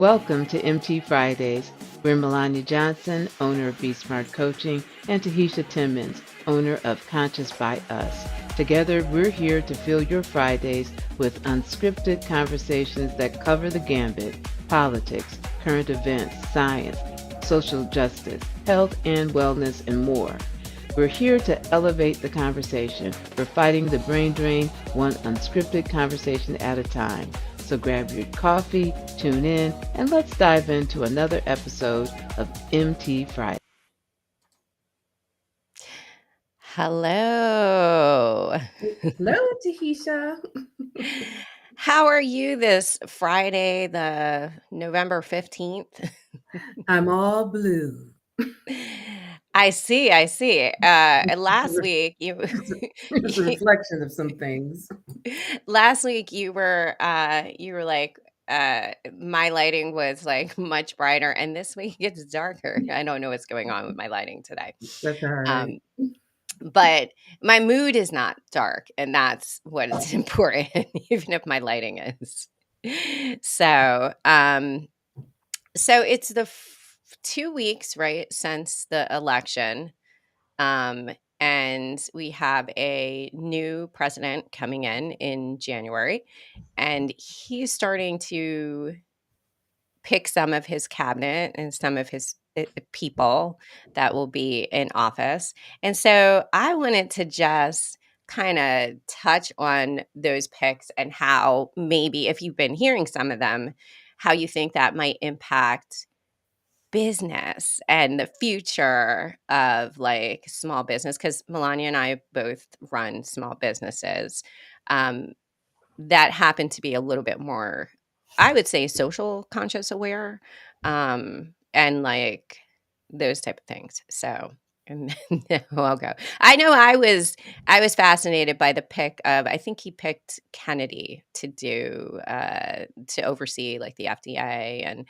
Welcome to MT Fridays. We're Melonya Johnson, owner of BSMART Coaching, and Tahitia Timmons, owner of Conscious by Us. Together, we're here to fill your Fridays with unscripted conversations that cover the gambit: politics, current events, science, social justice, health and wellness, and more. We're here to elevate the conversation. We're fighting the brain drain, one unscripted conversation at a time. So grab your coffee, tune in, and let's dive into another episode of MT Friday. Hello. Hello, Tahisha. How are you this Friday, the November 15th? I'm all blue. I see. Last week It's a reflection of some things. last week you were like my lighting was like much brighter, and this week it's darker. I don't know what's going on with my lighting today. That's all right. Um but my mood is not dark, and that's what is important, even if my lighting is. So, so it's the 2 weeks, right, since the election. Um, and we have a new president coming in January, and he's starting to pick some of his cabinet and some of his people that will be in office. And so I wanted to just kind of touch on those picks and how, maybe if you've been hearing some of them, how you think that might impact business and the future of like small business, because Melania and I both run small businesses um, that happen to be a little bit more, I would say, social conscious aware, and like those type of things. So, and then I'll go. I know I was fascinated by the pick of, I think he picked Kennedy to do to oversee like the FDA and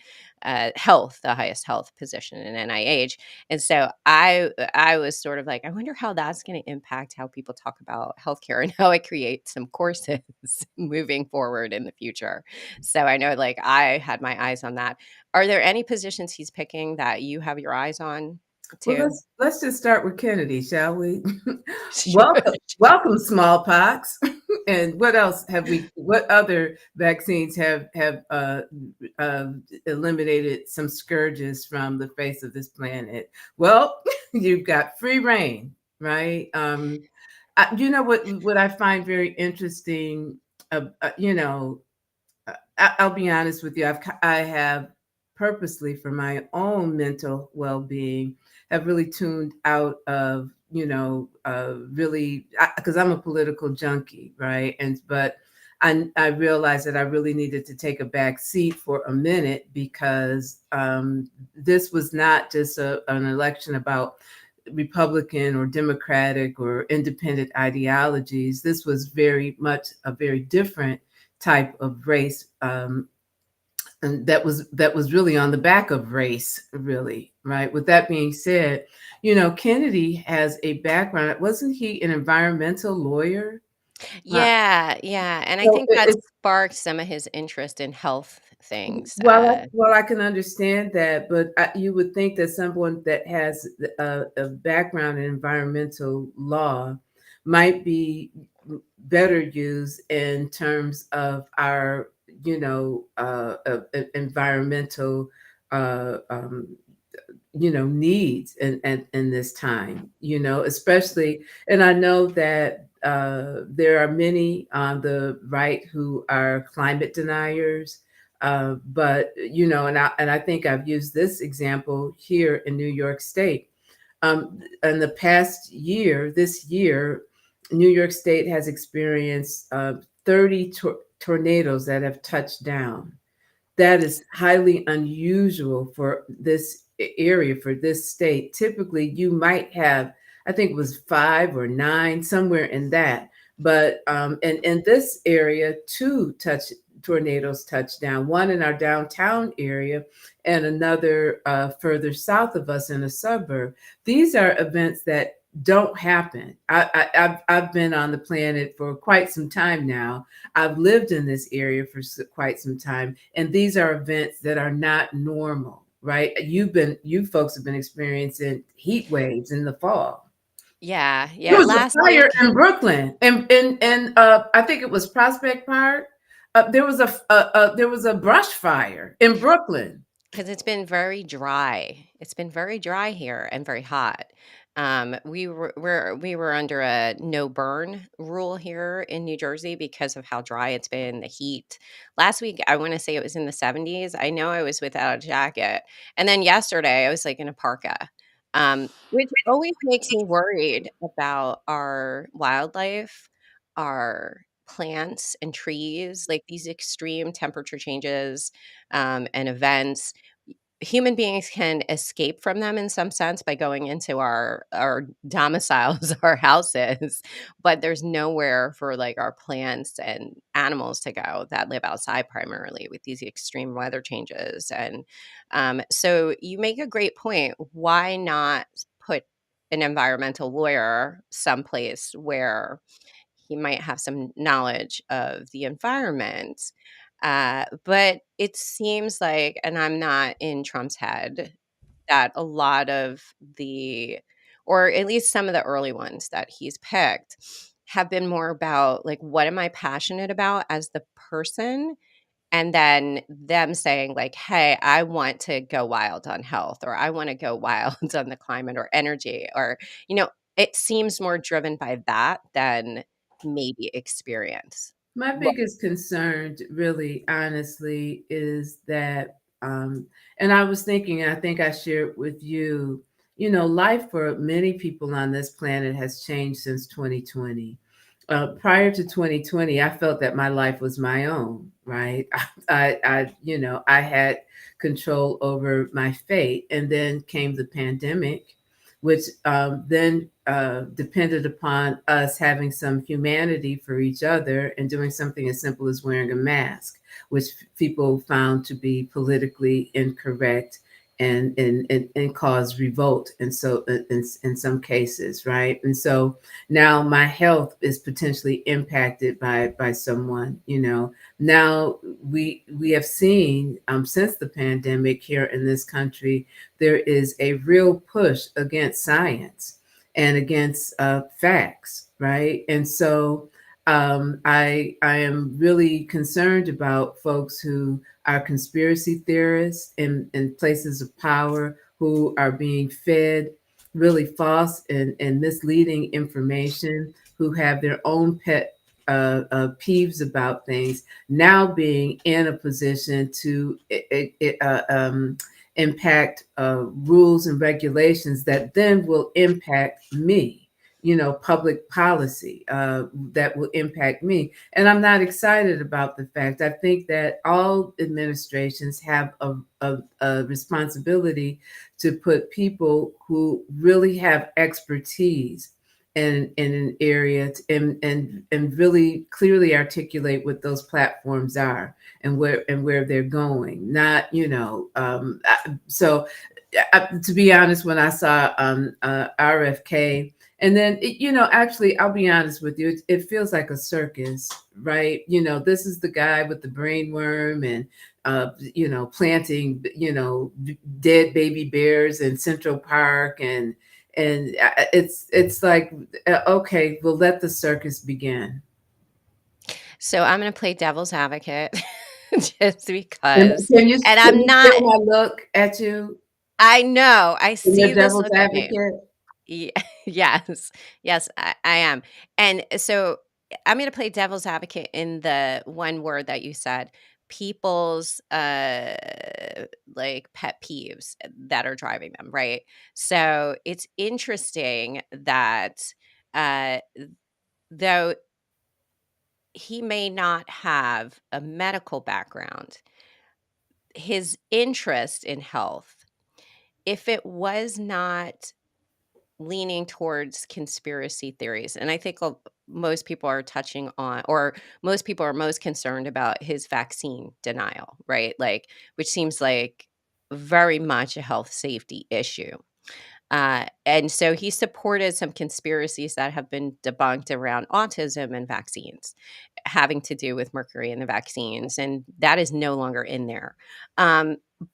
health, the highest health position in NIH. And so I was sort of like, I wonder how that's going to impact how people talk about healthcare and how I create some courses moving forward in the future. So I know, like, I had my eyes on that. Are there any positions he's picking that you have your eyes on Well, too? let's just start with Kennedy, shall we? Sure. Welcome, smallpox. And what else have we? What other vaccines have eliminated some scourges from the face of this planet? Well, you've got free reign, right? You know what I find very interesting. You know, I'll be honest with you. I have purposely, for my own mental well-being, have really tuned out of, really, because I'm a political junkie, right? But I realized that I really needed to take a back seat for a minute, because this was not just an election about Republican or Democratic or independent ideologies. This was very much a very different type of race, and that was really on the back of race, really, right? With that being said, Kennedy has a background. Wasn't he an environmental lawyer? Uh, Yeah, and I so think that sparked some of his interest in health things. well, I can understand that, but you would think that someone that has a background in environmental law might be better used in terms of our, environmental, uh, um, needs in this time, especially. And I know that there are many on the right who are climate deniers. But and I think I've used this example here in New York State. In the past year, this year, New York State has experienced 30 tornadoes that have touched down. That is highly unusual for this area, for this state. Typically, you might have, I think it was 5 or 9, somewhere in that. But and in this area, two tornadoes touched down. One in our downtown area, and another further south of us in a suburb. These are events that don't happen. I've been on the planet for quite some time now. I've lived in this area for quite some time, and these are events that are not normal, right? You folks have been experiencing heat waves in the fall. Yeah, There yeah. was a Last fire week, in Brooklyn, and I think it was Prospect Park. There was a brush fire in Brooklyn. because it's been very dry. It's been very dry here and very hot. We were under a no burn rule here in New Jersey because of how dry it's been, the heat. Last week, I want to say it was in the 70s. I know I was without a jacket, and then yesterday I was like in a parka, which always makes me worried about our wildlife, our plants and trees, like these extreme temperature changes and events. Human beings can escape from them in some sense by going into our domiciles, our houses, but there's nowhere for like our plants and animals to go that live outside primarily with these extreme weather changes. And so you make a great point. Why not put an environmental lawyer someplace where he might have some knowledge of the environment? But it seems like, and I'm not in Trump's head, that a lot of or at least some of the early ones that he's picked, have been more about like, what am I passionate about as the person? And then them saying, like, hey, I want to go wild on health, or I want to go wild on the climate or energy, or, it seems more driven by that than maybe experience. My biggest concern, really, honestly, is that, and I was thinking, I think I shared with you, life for many people on this planet has changed since 2020. Prior to 2020, I felt that my life was my own, right? I had control over my fate, and then came the pandemic, which then depended upon us having some humanity for each other and doing something as simple as wearing a mask, which people found to be politically incorrect and cause revolt. And so in some cases, right? And so now my health is potentially impacted by someone, Now we have seen since the pandemic here in this country, there is a real push against science and against facts, right? And so I am really concerned about folks who are conspiracy theorists in places of power, who are being fed really false and misleading information, who have their own pet peeves about things, now being in a position to impact rules and regulations that then will impact me, public policy that will impact me. And I'm not excited about the fact. I think that all administrations have a responsibility to put people who really have expertise in an area and really clearly articulate what those platforms are and where they're going. Not, so to be honest, when I saw RFK, and then actually, I'll be honest with you, it feels like a circus, right? This is the guy with the brain worm and planting dead baby bears in Central Park, and it's like, okay, we'll let the circus begin. So I'm going to play devil's advocate just And because. can you And can I'm you not, feel my look at you I know, I in see your this devil's look at me. advocate? Yes, yes, I am. And so I'm going to play devil's advocate in the one word that you said, people's like pet peeves that are driving them, right? So it's interesting that uh, though he may not have a medical background, his interest in health, if it was not leaning towards conspiracy theories, and I think most people are touching on, or most people are most concerned about his vaccine denial, right? Like, which seems like very much a health safety issue. And so he supported some conspiracies that have been debunked around autism and vaccines having to do with mercury in the vaccines. And that is no longer in there.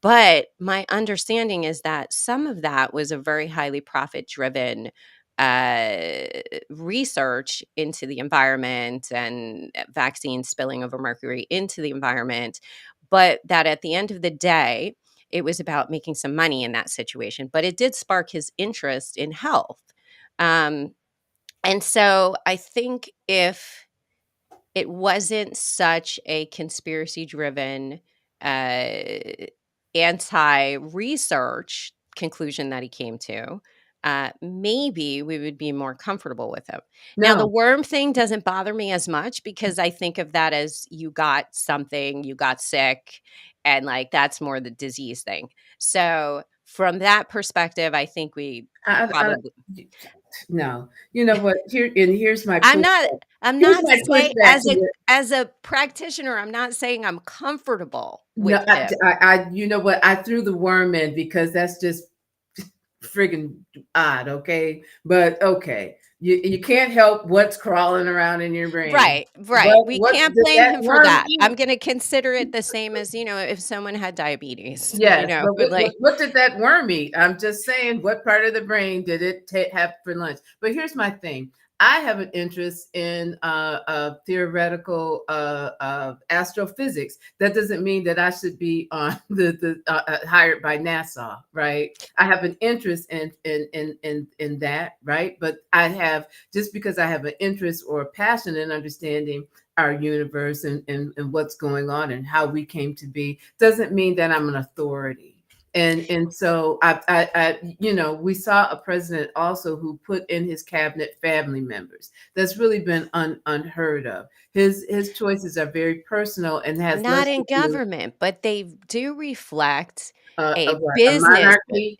But my understanding is that some of that was a very highly profit driven uh, research into the environment and vaccines spilling over mercury into the environment. But that at the end of the day, it was about making some money in that situation. But it did spark his interest in health. Um, and so I think if it wasn't such a conspiracy driven, uh, anti-research conclusion that he came to, maybe we would be more comfortable with him. Now, the No, worm thing doesn't bother me as much because I think of that as you got something, you got sick, and like that's more the disease thing. So, from that perspective, I think we I probably no. You know what? Here's my I'm pushback. not I'm Here's not my saying pushback to it. as a practitioner, I'm not saying I'm comfortable No, with him. you know what? I threw the worm in because that's just friggin' odd, okay? But okay, you can't help what's crawling around in your brain. Right, But right. We what can't did blame that him for worm that. I'm eat? gonna consider it the same as, if someone had diabetes, Yes, but like what did that worm eat? I'm just saying, what part of the brain did it have for lunch? But here's my thing. I have an interest in theoretical astrophysics. That doesn't mean that I should be on hired by NASA, right? I have an interest in that, right? But I have just because I have an interest or a passion in understanding our universe and what's going on and how we came to be doesn't mean that I'm an authority. And so we saw a president also who put in his cabinet family members. That's really been unheard of. His choices are very personal and has not less in to do government, but they do reflect of a what, a business. monarchy.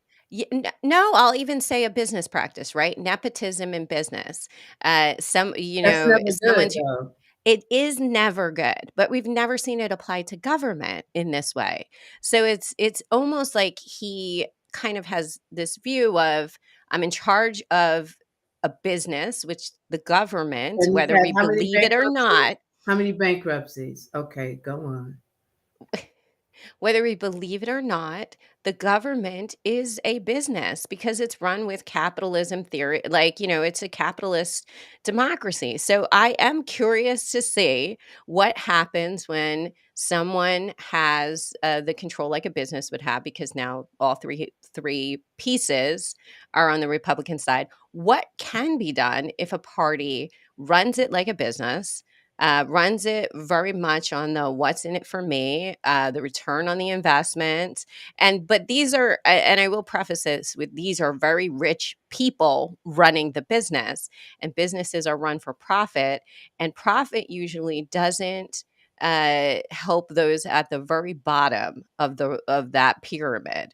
No, I'll even say a business practice, right? Nepotism in business. That's never good Someone's though. It is never good, but we've never seen it applied to government in this way. So it's almost like he kind of has this view of I'm in charge of a business, which the government, And he's whether had we how many believe it or bankruptcies? not, How many bankruptcies? Okay, go on. whether we believe it or not, the government is a business because it's run with capitalism theory. Like, it's a capitalist democracy. So I am curious to see what happens when someone has the control like a business would have, because now all three pieces are on the Republican side. What can be done if a party runs it like a business? Runs it very much on the what's in it for me, the return on the investment. But these are, and I will preface this with, these are very rich people running the business, and businesses are run for profit, and profit usually doesn't help those at the very bottom of that pyramid,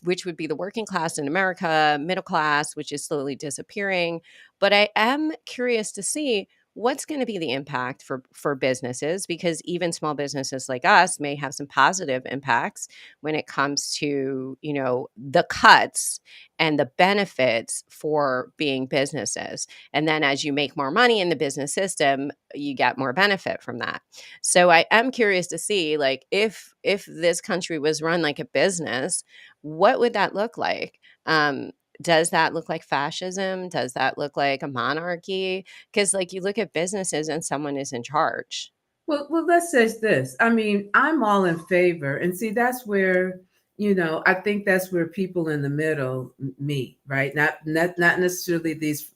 which would be the working class in America, middle class, which is slowly disappearing. But I am curious to see what's going to be the impact for businesses, because even small businesses like us may have some positive impacts when it comes to the cuts and the benefits for being businesses. And then as you make more money in the business system, you get more benefit from that. So I am curious to see, like, if this country was run like a business, what would that look like? Does that look like fascism? Does that look like a monarchy? Because, like, you look at businesses and someone is in charge. Well, let's say this. I mean, I'm all in favor, and see, that's where I think that's where people in the middle meet, right? Not necessarily these,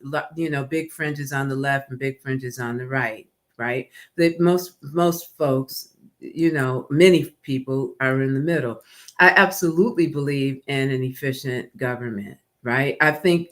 big fringes on the left and big fringes on the right, right? That most folks, many people are in the middle. I absolutely believe in an efficient government, right? I think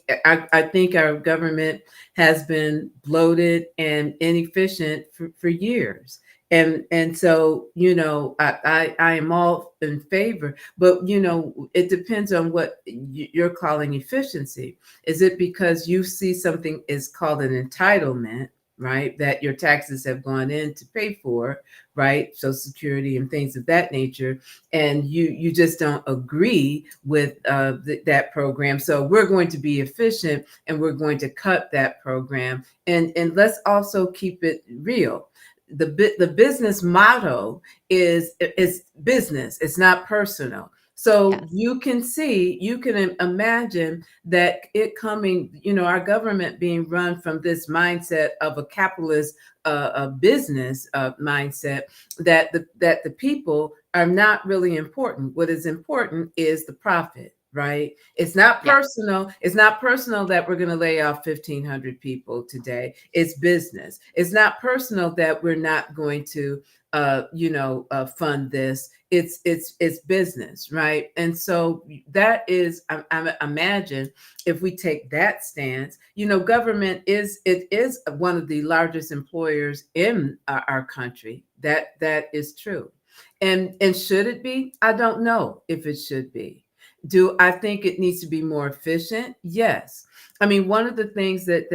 our government has been bloated and inefficient for years, and so I am all in favor, but it depends on what you're calling efficiency. Is it because you see something is called an entitlement, right? That your taxes have gone in to pay for, right? Social Security and things of that nature, and you just don't agree with that program. So we're going to be efficient, and we're going to cut that program. And let's also keep it real. The business motto is business. It's not personal. So Yes. you can imagine that it coming, our government being run from this mindset of a capitalist a business mindset, that the people are not really important. What is important is the profit, right? It's not Yeah. personal. It's not personal that we're going to lay off 1,500 people today. It's business. It's not personal that we're not going to fund this. It's business, right? And so that is, I imagine, if we take that stance, government is one of the largest employers in our country. That is true. And should it be? I don't know if it should be. Do I think it needs to be more efficient? Yes. I mean, one of the things that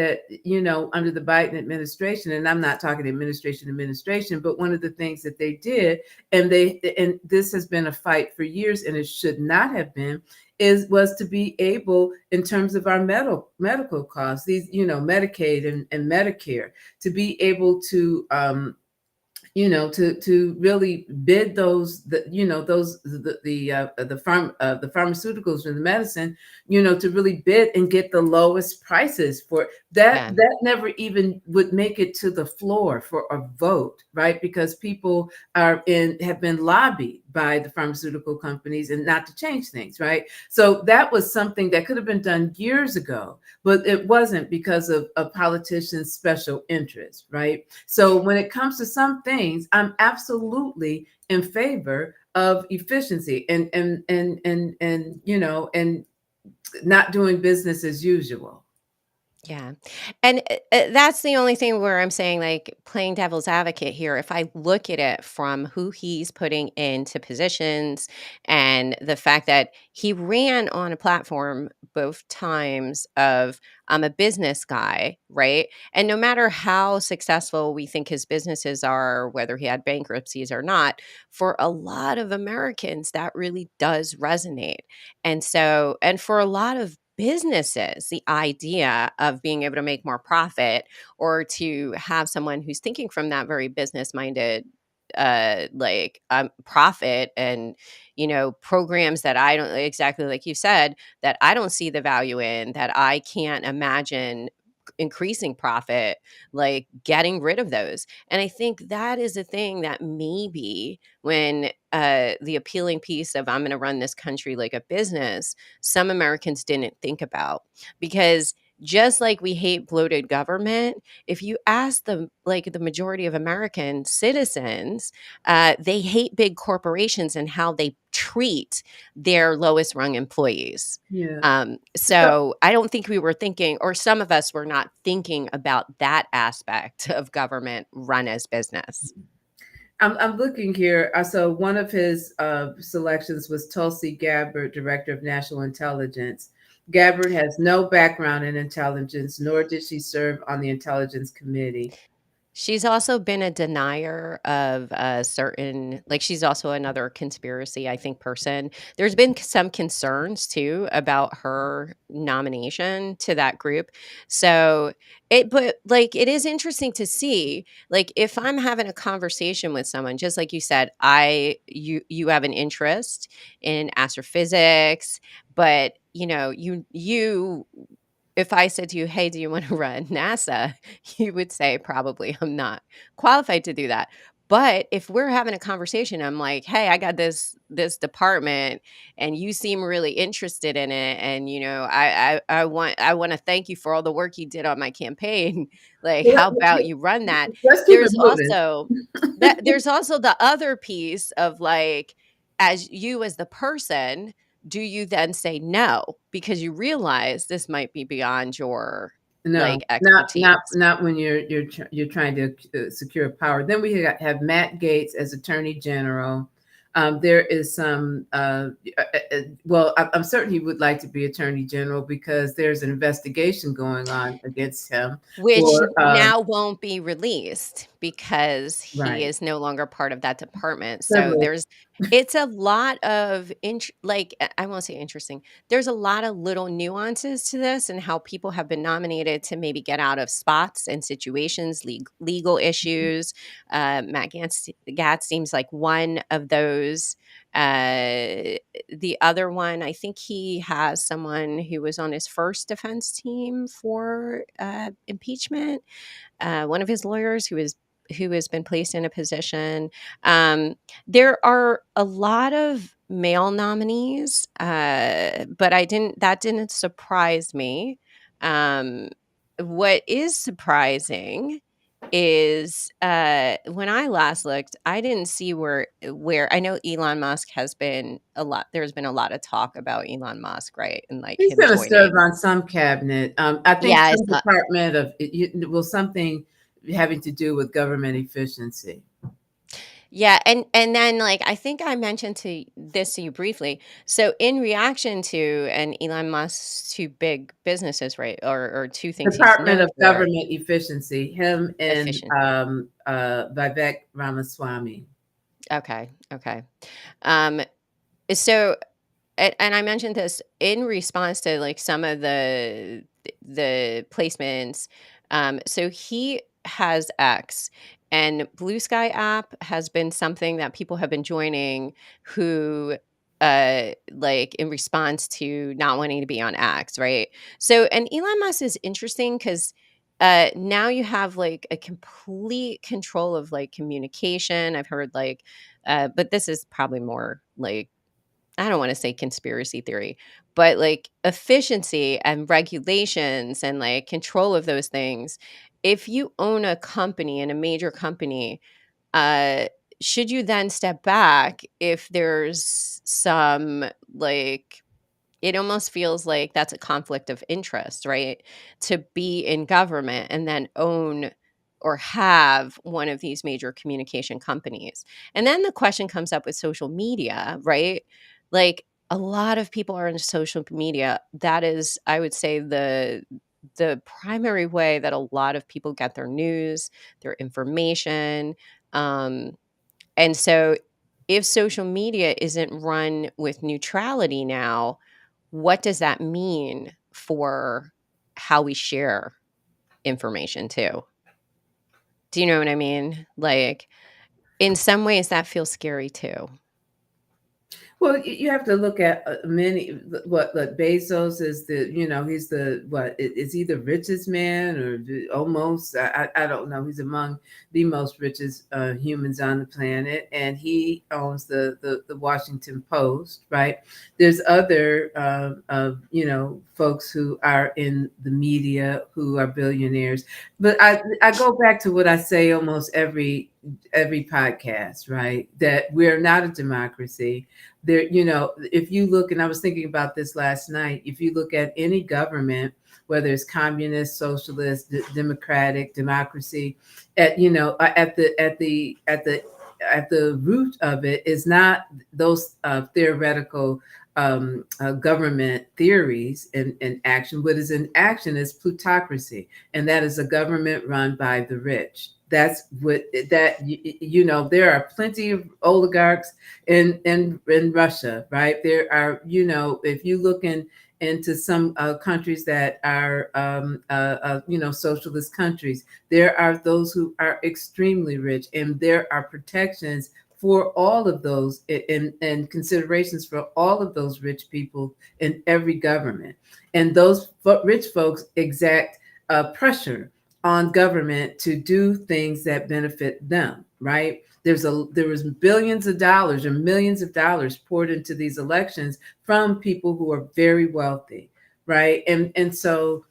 under the Biden administration, and I'm not talking administration, but one of the things that they did, and this has been a fight for years, and it should not have been, was to be able, in terms of our medical costs, these, Medicaid and Medicare, to be able to to really bid those, the pharmaceuticals and the medicine, to really bid and get the lowest prices for that. Yeah. That never even would make it to the floor for a vote, right? Because people have been lobbied by the pharmaceutical companies and not to change things, right? So that was something that could have been done years ago, but it wasn't because of a politician's special interest, right? So when it comes to some things, I'm absolutely in favor of efficiency and not doing business as usual. Yeah. And that's the only thing where I'm saying, like, playing devil's advocate here. If I look at it from who he's putting into positions and the fact that he ran on a platform both times of, I'm a business guy, right? And no matter how successful we think his businesses are, whether he had bankruptcies or not, for a lot of Americans, that really does resonate. And so, and for a lot of businesses, the idea of being able to make more profit, or to have someone who's thinking from that very business minded profit, and programs that I don't, exactly like you said, that I don't see the value in, that I can't imagine increasing profit, like getting rid of those. And I think that is a thing that maybe when the appealing piece of, I'm going to run this country like a business, some Americans didn't think about. Because just like we hate bloated government, if you ask the majority of American citizens, they hate big corporations and how they treat their lowest rung employees. Yeah. So I don't think we were thinking, or some of us were not thinking about that aspect of government run as business. I'm looking here. So one of his selections was Tulsi Gabbard, Director of National Intelligence. Gabbard has no background in intelligence, nor did she serve on the Intelligence Committee. She's also been a denier of certain, like, she's also another conspiracy, I think, person. There's been some concerns too about her nomination to that group. So but like, it is interesting to see, like, if I'm having a conversation with someone, just like you said, you have an interest in astrophysics, but you if I said to you, "Hey, do you want to run NASA?" You would say, "Probably, I'm not qualified to do that." But if we're having a conversation, I'm like, "Hey, I got this department, and you seem really interested in it, and I want to thank you for all the work you did on my campaign. Like, Well, how about you run that?" let's keep it There's moving. also there's also the other piece of, like, as you as the person, do you then say no because you realize this might be beyond your, No, like, not expertise? not not when you're trying to secure power. Then we have Matt Gaetz as Attorney General. There is some, well, I'm certain he would like to be attorney general because there's an investigation going on against him Which for, now won't be released because he right, is no longer part of that department. So privilege. it's a lot of like I won't say interesting. There's a lot of little nuances to this and how people have been nominated to maybe get out of spots and situations, legal issues. Matt Gatz seems like one of those. The other one, I think he has someone who was on his first defense team for impeachment. One of his lawyers who has been placed in a position. There are a lot of male nominees, but that didn't surprise me. What is surprising is when I last looked, I didn't see where I know Elon Musk has been there's been a lot of talk about Elon Musk, right? And like He's him going to serve joining. on some cabinet. I think Yeah, some department of, something having to do with government efficiency. yeah, and then like I think I mentioned to you briefly. So in reaction to and Elon Musk's two big businesses, right, or two things he's Department known of for, Government Efficiency, him and efficient. Vivek Ramaswamy. Okay, okay. Um, so and I mentioned this in response to like some of the placements. So he has X, and Blue Sky app has been something that people have been joining who like in response to not wanting to be on X, right? So and Elon Musk is interesting because now you have like a complete control of like communication. I've heard like but this is probably more like I don't want to say conspiracy theory, but like efficiency and regulations and like control of those things. If you own a company and a major company, uh, should you then step back if there's some like it almost feels like that's a conflict of interest, right? To be in government and then own or have one of these major communication companies. And then the question comes up with social media, right? Like a lot of people are in social media. That is, I would say, the primary way that a lot of people get their news, their information. And so if social media isn't run with neutrality now, what does that mean for how we share information too? Do you know what I mean? Like, in some ways that feels scary too. Well, you have to look at many. What like Bezos is the, he's the what is he the richest man or almost? I don't know. He's among the most richest humans on the planet, and he owns the Washington Post. Right? There's other folks who are in the media who are billionaires, but I go back to what I say almost every podcast. Right? That we're not a democracy there. If you look, and I was thinking about this last night, if you look at any government, whether it's communist, socialist, democratic, democracy, at the root of it is not those theoretical government theories and action. What is in action is plutocracy, and that is a government run by the rich. That's what that there are plenty of oligarchs in Russia, right? There are, if you look into some countries that are socialist countries, there are those who are extremely rich, and there are protections for all of those and considerations for all of those rich people in every government. And those rich folks exact pressure on government to do things that benefit them, right? There was billions of dollars or millions of dollars poured into these elections from people who are very wealthy, right? And so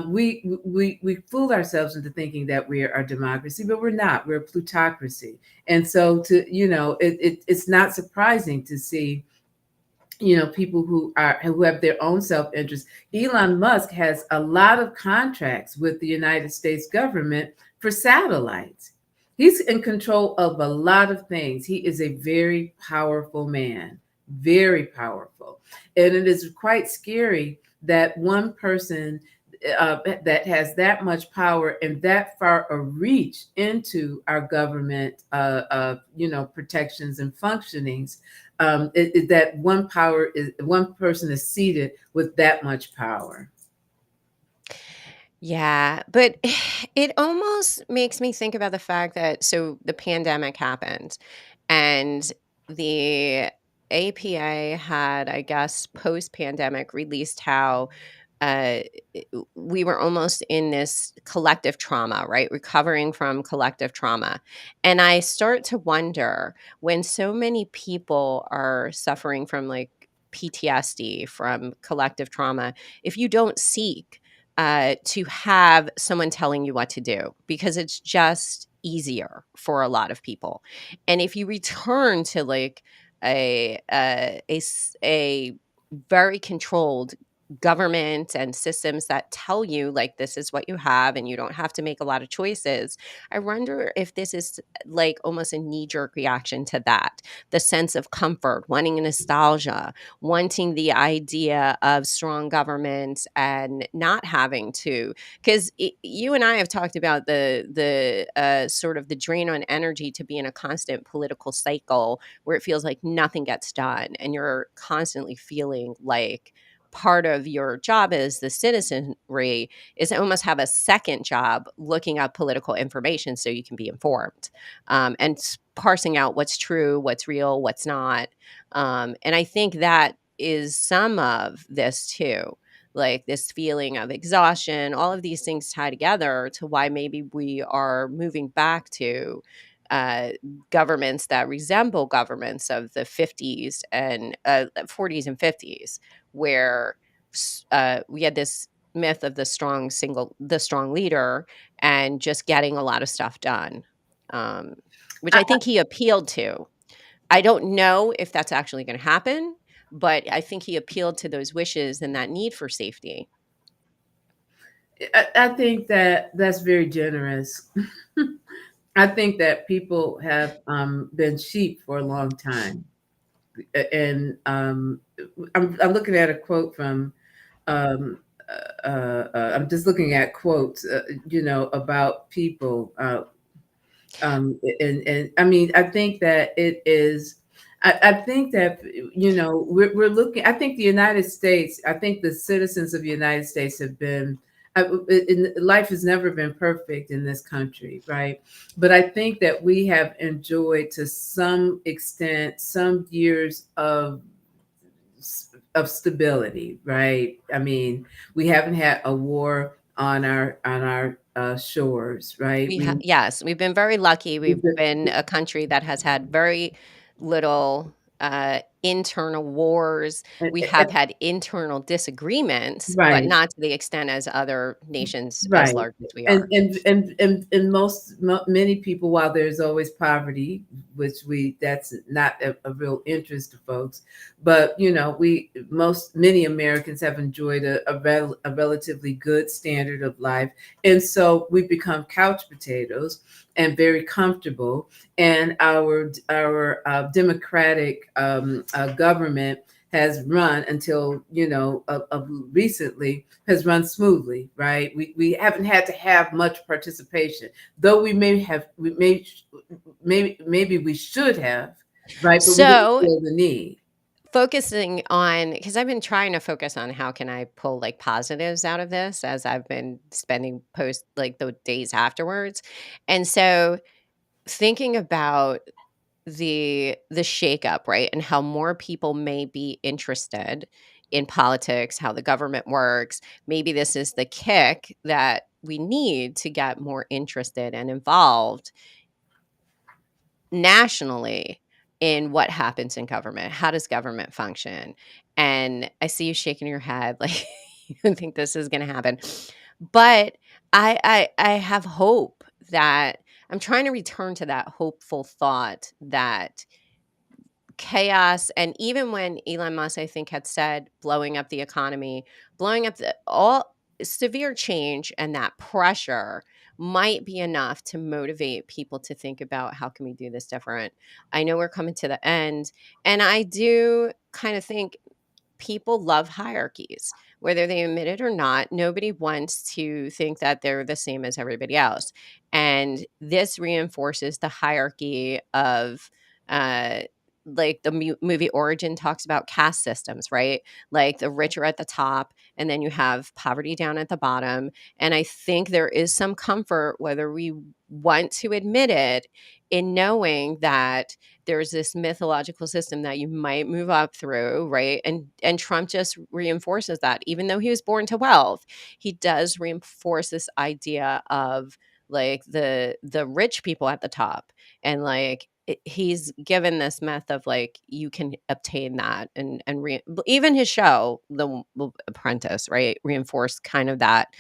we fool ourselves into thinking that we are a democracy, but we're not. We're a plutocracy. And so it's not surprising to see people who have their own self-interest. Elon Musk has a lot of contracts with the United States government for satellites. He's in control of a lot of things. He is a very powerful man, very powerful. And it is quite scary that one person that has that much power and that far a reach into our government, protections and functionings, that one person is seated with that much power. Yeah, but it almost makes me think about the fact that so the pandemic happened and the APA had, I guess, post-pandemic released how uh, we were almost in this collective trauma, right? Recovering from collective trauma. And I start to wonder when so many people are suffering from like PTSD, from collective trauma, if you don't seek to have someone telling you what to do because it's just easier for a lot of people. And if you return to like a very controlled government and systems that tell you like this is what you have and you don't have to make a lot of choices, I wonder if this is like almost a knee-jerk reaction to that, the sense of comfort, wanting nostalgia, wanting the idea of strong government and not having to, because you and I have talked about the sort of the drain on energy to be in a constant political cycle where it feels like nothing gets done and you're constantly feeling like part of your job as the citizenry is to almost have a second job looking up political information so you can be informed, and parsing out what's true, what's real, what's not. And I think that is some of this too, like this feeling of exhaustion, all of these things tie together to why maybe we are moving back to uh, governments that resemble governments of the 50s and 40s and 50s, where we had this myth of the strong leader and just getting a lot of stuff done, um, which I think he appealed to. I don't know if that's actually going to happen, but I think he appealed to those wishes and that need for safety. I think that that's very generous. I think that people have been sheep for a long time. And I'm looking at a quote from, um, I'm just looking at quotes, about people. And I mean, I think that it is. I think that we're looking. I think the United States. I think the citizens of the United States have been. Life has never been perfect in this country, right? But I think that we have enjoyed to some extent some years of stability, right? I mean, we haven't had a war on our shores, right? Yes, we've been very lucky. We've We've been, been a country that has had very little internal wars. We have had internal disagreements, but right. not to the extent as other nations as Right. large as we And are. many people, while there's always poverty, which that's not a real interest to folks, but many Americans have enjoyed a relatively good standard of life. And so we've become couch potatoes and very comfortable. And our democratic government has run until recently has run smoothly, right? We haven't had to have much participation, though maybe we should have, right? But we didn't So feel the need. focusing on, because I've been trying to focus on how can I pull like positives out of this as I've been spending post like the days afterwards. And so thinking about the shakeup, right? And how more people may be interested in politics, how the government works. Maybe this is the kick that we need to get more interested and involved nationally in what happens in government. How does government function? And I see you shaking your head like you think this is going to happen. But I have hope that I'm trying to return to that hopeful thought that chaos, and even when Elon Musk, I think, had said blowing up the economy, blowing up the all severe change and that pressure might be enough to motivate people to think about how can we do this different. I know we're coming to the end, and I do kind of think people love hierarchies, whether they admit it or not. Nobody wants to think that they're the same as everybody else. And this reinforces the hierarchy of, uh, like the movie Origin talks about caste systems, right? Like the rich are at the top, and then you have poverty down at the bottom. And I think there is some comfort, whether we want to admit it, in knowing that there's this mythological system that you might move up through, right? And Trump just reinforces that. Even though he was born to wealth, he does reinforce this idea of like the rich people at the top, and like he's given this myth of like you can obtain that, and even his show the Apprentice, right, reinforced kind of that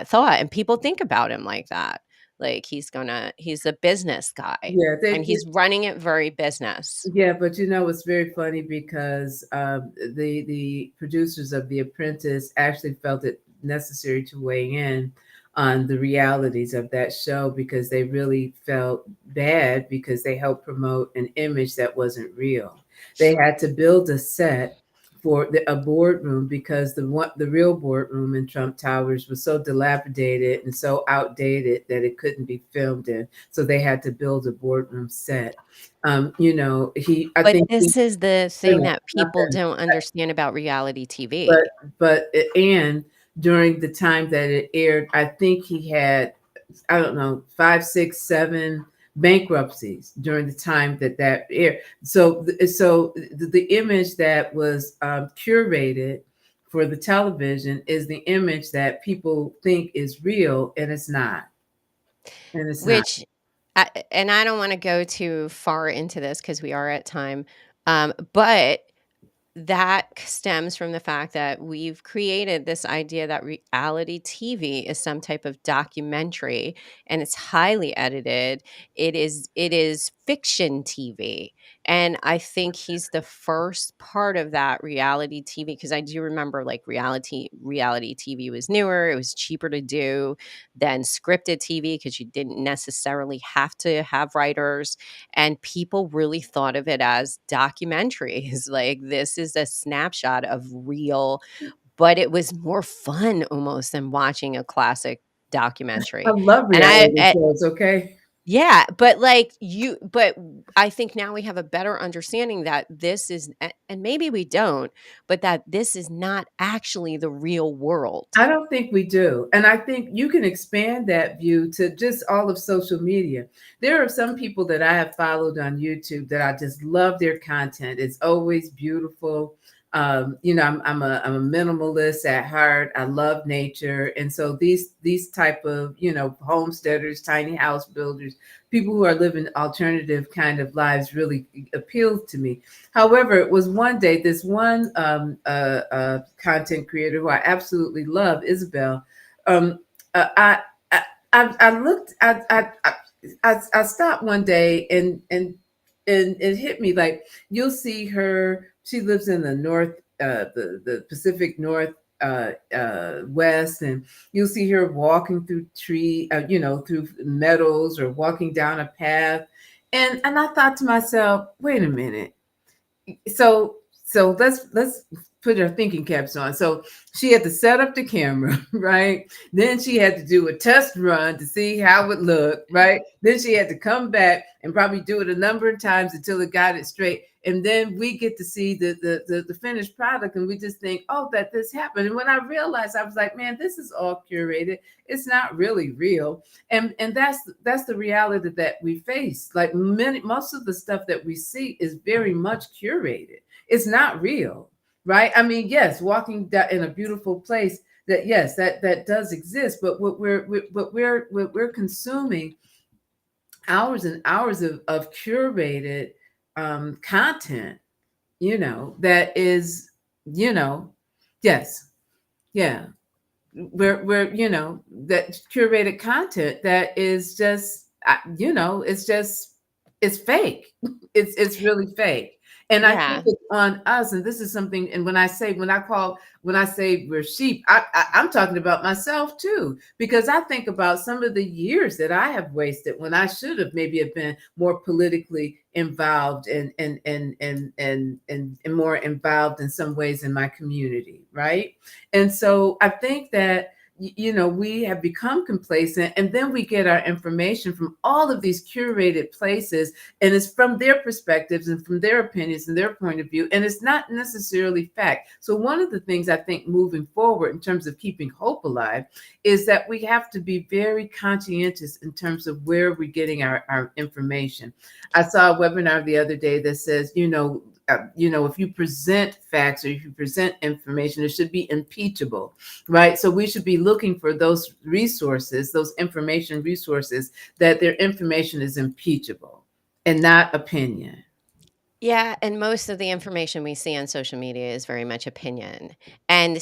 thought, and people think about him like that. Like he's a business guy, Yeah, and he's running it very business. yeah, but it's very funny because the producers of The Apprentice actually felt it necessary to weigh in on the realities of that show because they really felt bad because they helped promote an image that wasn't real. They had to build a set for a boardroom because the real boardroom in Trump Towers was so dilapidated and so outdated that it couldn't be filmed in. So they had to build a boardroom set. I But think this is the thing that not people finished, don't understand about reality but TV. and during the time that it aired, I think he had, I don't know, 5, 6, 7 bankruptcies during the time that aired. So the image that was curated for the television is the image that people think is real, and it's not. And it's not. Which and I don't wanna go too far into this because we are at time, but that stems from the fact that we've created this idea that reality TV is some type of documentary, and it's highly edited. It is fiction TV. And I think he's the first part of that reality TV, because I do remember like reality TV was newer, it was cheaper to do than scripted TV because you didn't necessarily have to have writers, and people really thought of it as documentaries. Like this is a snapshot of real, but it was more fun almost than watching a classic I documentary. love And reality shows, okay? yeah, but but I think now we have a better understanding that this is, and maybe we don't, but that this is not actually the real world. I don't think we do. And I think you can expand that view to just all of social media. There are some people that I have followed on YouTube that I just love their content. It's always beautiful. I'm a minimalist at heart. I love nature. And so these type of, homesteaders, tiny house builders, people who are living alternative kind of lives really appeal to me. However, it was one day this one content creator who I absolutely love, Isabel. Um, I looked. I stopped one day and it hit me like you'll see her. She lives in the north, the Pacific North. West, and you'll see her walking through through meadows or walking down a path, and I thought to myself, wait a minute, so let's put our thinking caps on. So she had to set up the camera, right? Then she had to do a test run to see how it looked, right? Then she had to come back and probably do it a number of times until it got it straight. And then we get to see the finished product, and we just think, oh, that this happened. And when I realized, I was like, man, this is all curated. It's not really real. And that's the reality that we face. Like most of the stuff that we see is very much curated. It's not real, right? I mean, yes, walking in a beautiful place, that does exist. But what we're consuming hours and hours of curated content, that is, yes, yeah, we're that curated content that is just, it's fake. It's really fake. And I think Yeah. it's on us, and this is something, and when I say we're sheep, I'm talking about myself too, because I think about some of the years that I have wasted when I should have maybe have been more politically involved and more involved in some ways in my community, right? And so I think that we have become complacent, and then we get our information from all of these curated places, and it's from their perspectives and from their opinions and their point of view, and it's not necessarily fact. So one of the things I think moving forward in terms of keeping hope alive is that we have to be very conscientious in terms of where we're getting our information. I saw a webinar the other day that says, if you present facts or if you present information, it should be impeachable, right? So we should be looking for those resources, those information resources, that their information is impeachable and not opinion. Yeah, and most of the information we see on social media is very much opinion. And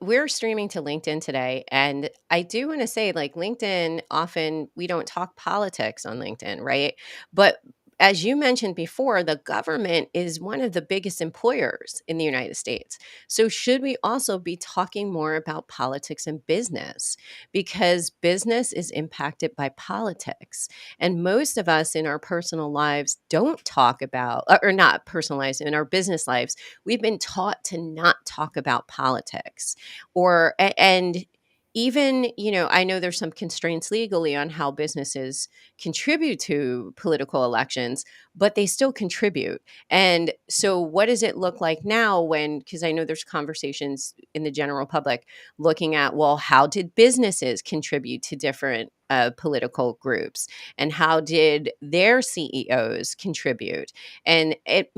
we're streaming to LinkedIn today. And I do want to say, like, LinkedIn, often we don't talk politics on LinkedIn, right? But as you mentioned before, the government is one of the biggest employers in the United States. So, should we also be talking more about politics and business? Because business is impacted by politics. And most of us in our personal lives don't talk about, or not personal lives, in our business lives, we've been taught to not talk about politics. And even, I know there's some constraints legally on how businesses contribute to political elections, but they still contribute. And so, what does it look like now because I know there's conversations in the general public looking at, well, how did businesses contribute to different political groups? And how did their CEOs contribute? And it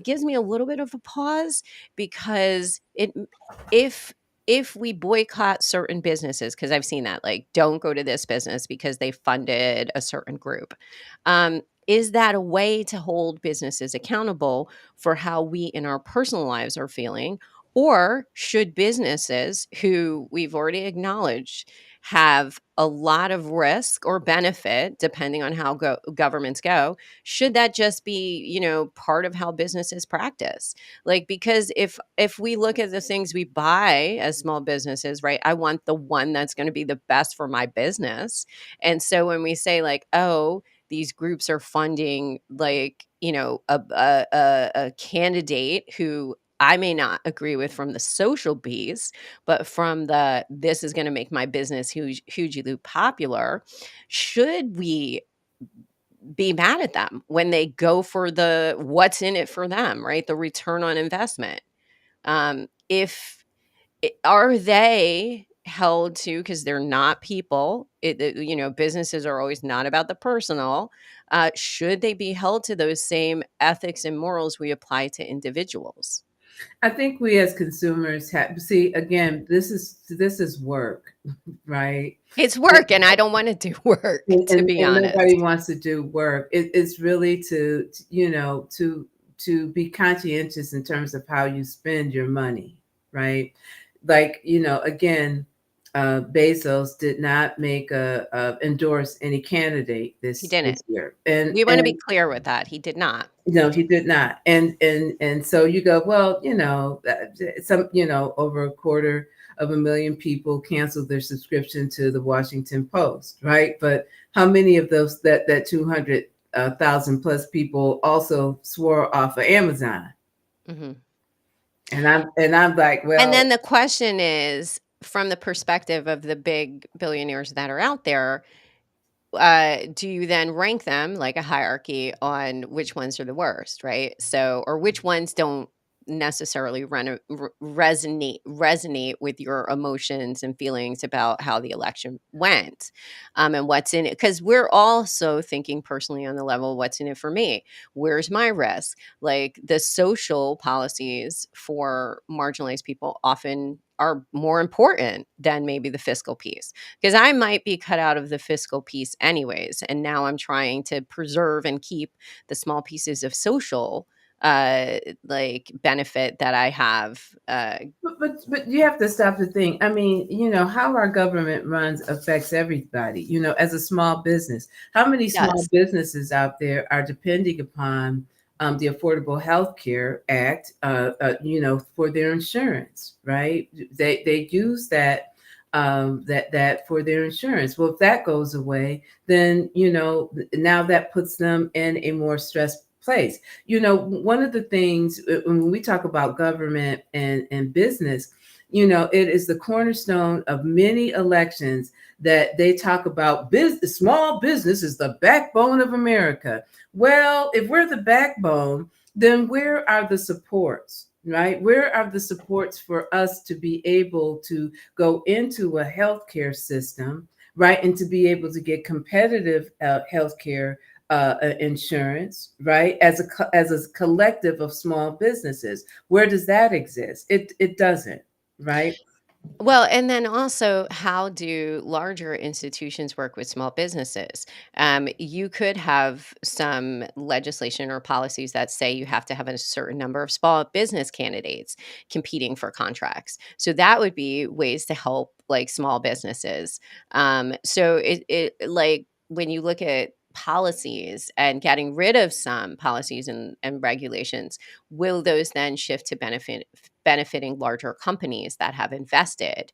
gives me a little bit of a pause, because if we boycott certain businesses, because I've seen that, like, don't go to this business because they funded a certain group. Is that a way to hold businesses accountable for how we in our personal lives are feeling? Or should businesses, who we've already acknowledged have a lot of risk or benefit, depending on how governments go, should that just be, part of how businesses practice? Like, because if we look at the things we buy as small businesses, right, I want the one that's going to be the best for my business. And so when we say, like, oh, these groups are funding, like, a candidate who I may not agree with from the social piece, but from this is going to make my business hugely popular, should we be mad at them when they go for what's in it for them, right? The return on investment. If Are they held to, because they're not people, businesses are always not about the personal. Should they be held to those same ethics and morals we apply to individuals? I think we as consumers see, again, this is work, right? It's work, and I don't want to do work, to be And honest. nobody wants to do work. It's really to be conscientious in terms of how you spend your money, right? Like, again, Bezos did not endorse any candidate He this didn't. year, We want to be clear with that. He did not. no, he did not. And so you go, well, over a quarter of a million people canceled their subscription to the Washington Post, right? But how many of those that 200,000 plus people also swore off of Amazon? Hmm. And I'm like, And well, then the question is, from the perspective of the big billionaires that are out there, do you then rank them like a hierarchy on which ones are the worst, right? So, or which ones don't necessarily resonate with your emotions and feelings about how the election went, and what's in it? Because we're also thinking personally on the level, what's in it for me? Where's my risk? Like, the social policies for marginalized people often are more important than maybe the fiscal piece, because I might be cut out of the fiscal piece anyways. And now I'm trying to preserve and keep the small pieces of social like benefit that I have. but you have to stop to think. I mean, how our government runs affects everybody. As a small business, how many small Does. businesses out there are depending upon the Affordable Health Care Act, for their insurance, right? They use that for their insurance. Well, if that goes away, then now that puts them in a more stressed place. One of the things when we talk about government and business, it is the cornerstone of many elections that they talk about. Small business is the backbone of America. Well, if we're the backbone, then where are the supports? Right? Where are the supports for us to be able to go into a healthcare system, right? And to be able to get competitive healthcare insurance, right? As a collective of small businesses. Where does that exist? It doesn't, right? Well, and then also, how do larger institutions work with small businesses? You could have some legislation or policies that say you have to have a certain number of small business candidates competing for contracts. So that would be ways to help like small businesses. So it like when you look at policies and getting rid of some policies and regulations, will those then shift to benefiting larger companies that have invested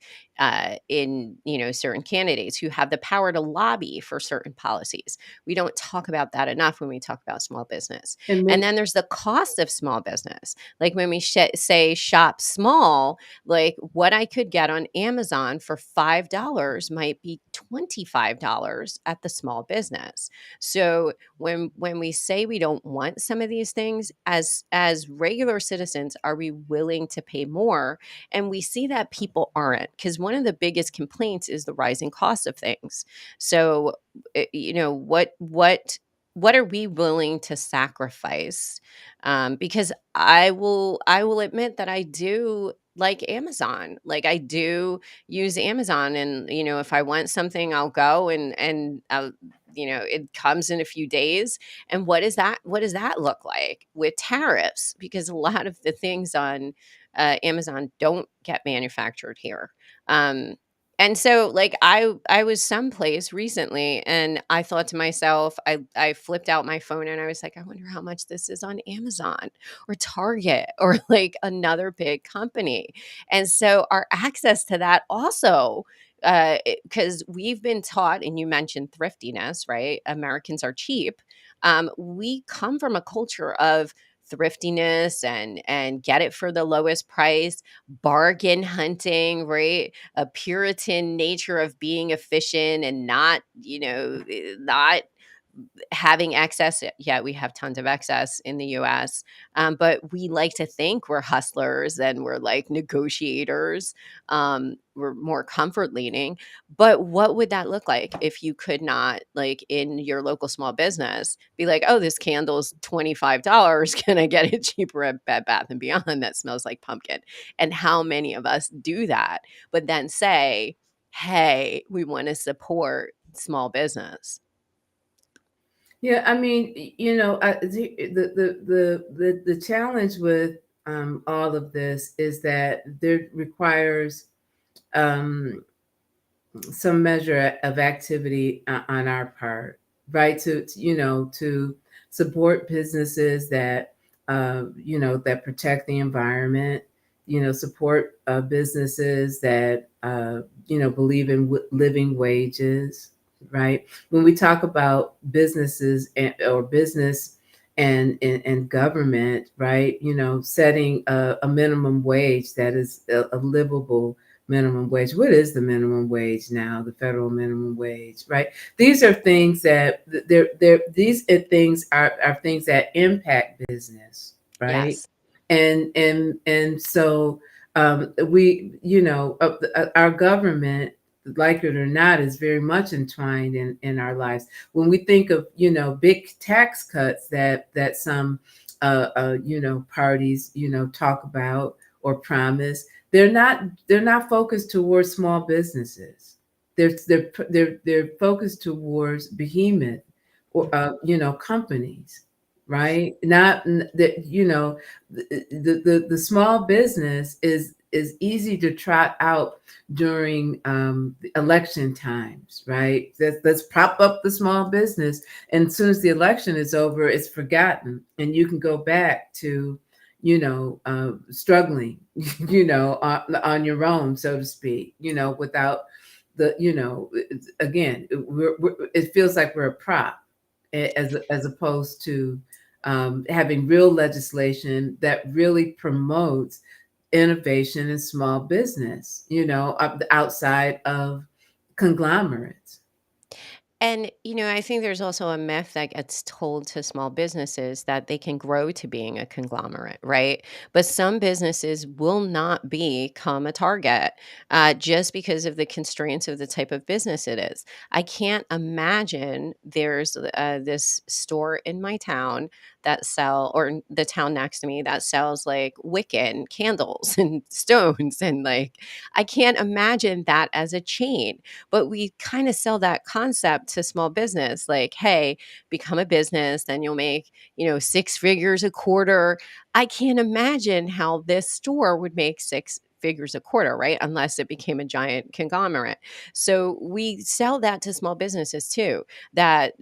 in certain candidates who have the power to lobby for certain policies? We don't talk about that enough when we talk about small business. And And then then there's the cost of small business. Like when we say shop small, like what I could get on Amazon for $5 might be $25 at the small business. So when we say we don't want some of these things, as regular citizens, are we willing to pay more? And we see that people aren't, because one of the biggest complaints is the rising cost of things. So what are we willing to sacrifice? Because I will admit that I do like Amazon. Like I do use Amazon, and if I want something, I'll go and I'll, it comes in a few days. And what does that look like with tariffs? Because a lot of the things on Amazon don't get manufactured here. And so like I was someplace recently, and I thought to myself, I flipped out my phone and I was like, I wonder how much this is on Amazon or Target or like another big company. And so our access to that also, because we've been taught, and you mentioned thriftiness, right? Americans are cheap. We come from a culture of thriftiness and get it for the lowest price, bargain hunting, right? A Puritan nature of being efficient and not, not having excess. Yeah, we have tons of excess in the US, but we like to think we're hustlers and we're like negotiators. We're more comfort leaning. But what would that look like if you could not, like in your local small business, be like, oh, this candle's $25. Can I get it cheaper at Bed Bath and Beyond that smells like pumpkin? And how many of us do that, but then say, hey, we want to support small business? Yeah, I mean, the challenge with all of this is that there requires um, some measure of activity on our part, right? To support businesses that that protect the environment, support businesses that believe in living wages, right? When we talk about businesses or business and government, right? Setting a minimum wage that is a livable minimum wage. What is the minimum wage now? The federal minimum wage, right? These are things that these are things that impact business, right? Yes. And so we, our government, like it or not, is very much entwined in our lives. When we think of big tax cuts that some parties talk about or promise, they're not focused towards small businesses. They're focused towards behemoth or companies, right? Not that the small business is easy to trot out during election times, right? Let's prop up the small business, and as soon as the election is over, it's forgotten, and you can go back to, struggling, on your own, so to speak, without the, again, it feels like we're a prop, as opposed to having real legislation that really promotes innovation in small business, outside of conglomerates. And, I think there's also a myth that gets told to small businesses that they can grow to being a conglomerate, right? But some businesses will not become a target just because of the constraints of the type of business it is. I can't imagine there's this store in my town or in the town next to me that sells like Wiccan candles and stones. And like, I can't imagine that as a chain. But we kind of sell that concept to small business, like, hey, become a business, then you'll make, 6 figures a quarter. I can't imagine how this store would make 6 figures a quarter, right? Unless it became a giant conglomerate. So we sell that to small businesses too, that,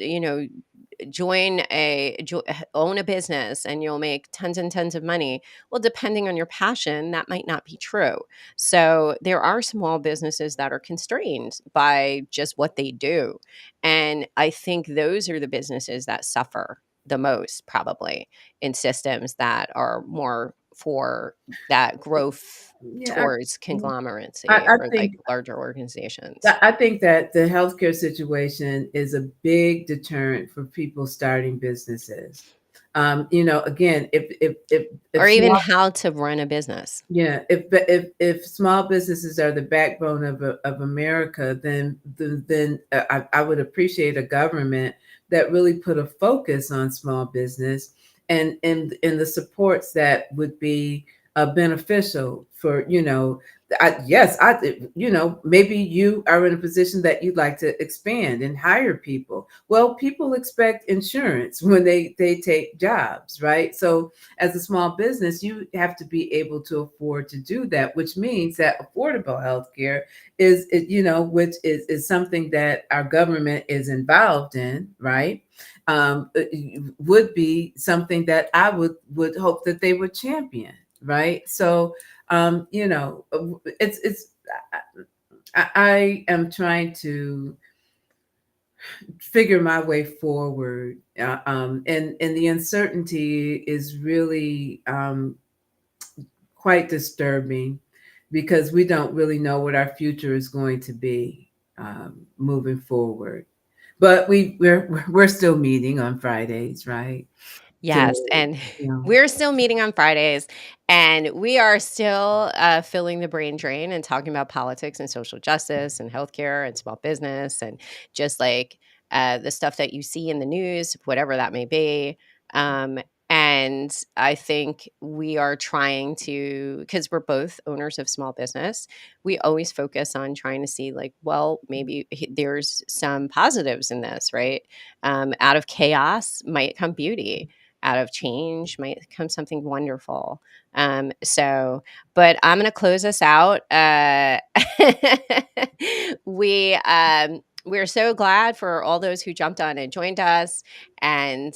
own a business and you'll make tons and tons of money. Well, depending on your passion, that might not be true. So there are small businesses that are constrained by just what they do. And I think those are the businesses that suffer the most, probably, in systems that are more for that growth Yeah, towards conglomeracy I or like think larger organizations. I think that the healthcare situation is a big deterrent for people starting businesses. Again, if Or even small, how to run a business. yeah, if small businesses are the backbone of America, then I would appreciate a government that really put a focus on small business, and the supports that would be beneficial for, yes, maybe you are in a position that you'd like to expand and hire people. Well, people expect insurance when they take jobs, right? So as a small business, you have to be able to afford to do that, which means that affordable health care which is something that our government is involved in, right? Would be something that I would hope that they would champion, right? So, it's I am trying to figure my way forward, and the uncertainty is really quite disturbing, because we don't really know what our future is going to be moving forward. But we're still meeting on Fridays, right? To, Yes, and you know, we're still meeting on Fridays, and we are still filling the brain drain and talking about politics and social justice and healthcare and small business and just like the stuff that you see in the news, whatever that may be. Um, and I think we are trying to, because we're both owners of small business, we always focus on trying to see, like, well, maybe there's some positives in this, right? Out of chaos might come beauty, out of change might come something wonderful. But I'm going to close us out. We're so glad for all those who jumped on and joined us. And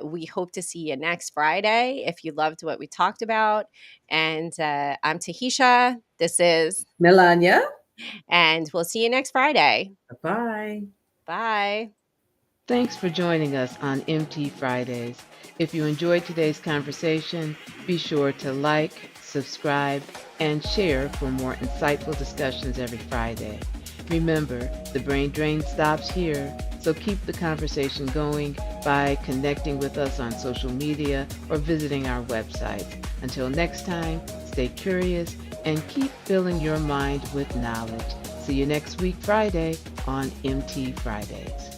we hope to see you next Friday if you loved what we talked about. And I'm Tahitia. This is Melonya. and we'll see you next Friday. Bye. Bye. Thanks for joining us on MT Fridays. If you enjoyed today's conversation, be sure to like, subscribe, and share for more insightful discussions every Friday. Remember, the brain drain stops here, so keep the conversation going by connecting with us on social media or visiting our website. Until next time, stay curious and keep filling your mind with knowledge. See you next week, Friday, on MT Fridays.